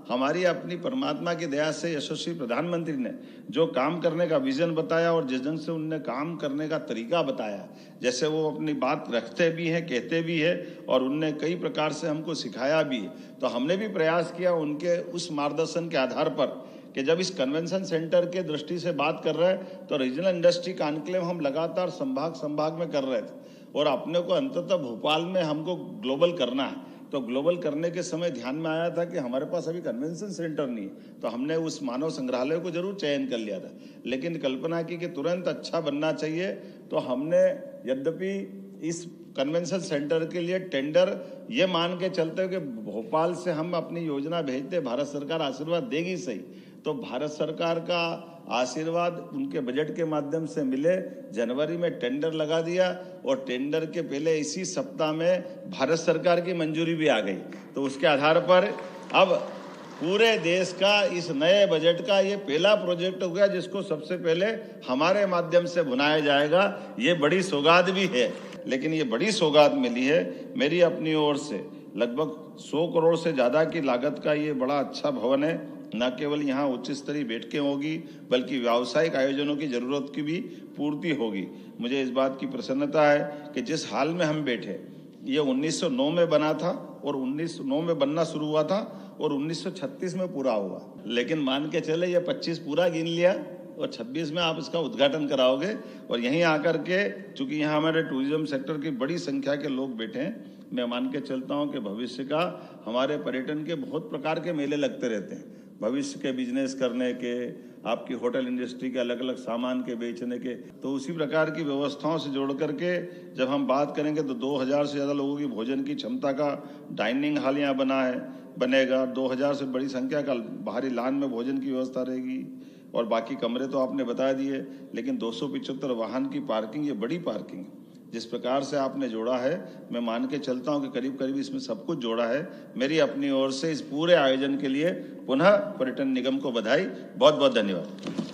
हमारी अपनी परमात्मा की दया से यशस्वी प्रधानमंत्री ने जो काम करने का विजन बताया और जिस ढंग से उनने काम करने का तरीका बताया, जैसे वो अपनी बात रखते भी हैं, कहते भी हैं और उनने कई प्रकार से हमको सिखाया भी है, तो हमने भी प्रयास किया उनके उस मार्गदर्शन के आधार पर कि जब इस कन्वेंशन सेंटर के दृष्टि से बात कर रहे हैं तो रीजनल इंडस्ट्री कॉन्क्लेव हम लगातार संभाग में कर रहे थे और अपने को अंततः भोपाल में हमको ग्लोबल करना है। तो ग्लोबल करने के समय ध्यान में आया था कि हमारे पास अभी कन्वेंशन सेंटर नहीं है, तो हमने उस मानव संग्रहालय को जरूर चयन कर लिया था, लेकिन कल्पना की कि तुरंत अच्छा बनना चाहिए। तो हमने यद्यपि इस कन्वेंशन सेंटर के लिए टेंडर ये मान के चलते हो कि भोपाल से हम अपनी योजना भेजते, भारत सरकार आशीर्वाद देगी सही, तो भारत सरकार का आशीर्वाद उनके बजट के माध्यम से मिले। जनवरी में टेंडर लगा दिया और टेंडर के पहले इसी सप्ताह में भारत सरकार की मंजूरी भी आ गई। तो उसके आधार पर अब पूरे देश का इस नए बजट का ये पहला प्रोजेक्ट हो गया जिसको सबसे पहले हमारे माध्यम से बुनाया जाएगा। ये बड़ी सौगात भी है, लेकिन ये बड़ी सौगात मिली है मेरी अपनी ओर से। लगभग 100 करोड़ से ज़्यादा की लागत का ये बड़ा अच्छा भवन है। न केवल यहाँ उच्च स्तरीय बैठकें होगी बल्कि व्यावसायिक आयोजनों की ज़रूरत की भी पूर्ति होगी। मुझे इस बात की प्रसन्नता है कि जिस हाल में हम बैठे, ये 1909 में बना था और 1909 में बनना शुरू हुआ था और 1936 में पूरा हुआ, लेकिन मान के चले ये 25 पूरा गिन लिया और 26 में आप इसका उद्घाटन कराओगे। और यहीं आकर के, चूंकि यहाँ हमारे टूरिज्म सेक्टर की बड़ी संख्या के लोग बैठे हैं, मैं मान के चलता हूँ कि भविष्य का हमारे पर्यटन के बहुत प्रकार के मेले लगते रहते हैं। भविष्य के बिजनेस करने के, आपकी होटल इंडस्ट्री के अलग अलग सामान के बेचने के, तो उसी प्रकार की व्यवस्थाओं से जोड़ करके जब हम बात करेंगे तो 2000 से ज़्यादा लोगों की भोजन की क्षमता का डाइनिंग हॉल यहाँ बनेगा। 2000 से बड़ी संख्या का बाहरी लान में भोजन की व्यवस्था रहेगी और बाकी कमरे तो आपने बता दिए, लेकिन 275 वाहन की पार्किंग, ये बड़ी पार्किंग जिस प्रकार से आपने जोड़ा है, मैं मान के चलता हूं कि करीब करीब इसमें सब कुछ जोड़ा है। मेरी अपनी ओर से इस पूरे आयोजन के लिए पुनः पर्यटन निगम को बधाई, बहुत बहुत धन्यवाद।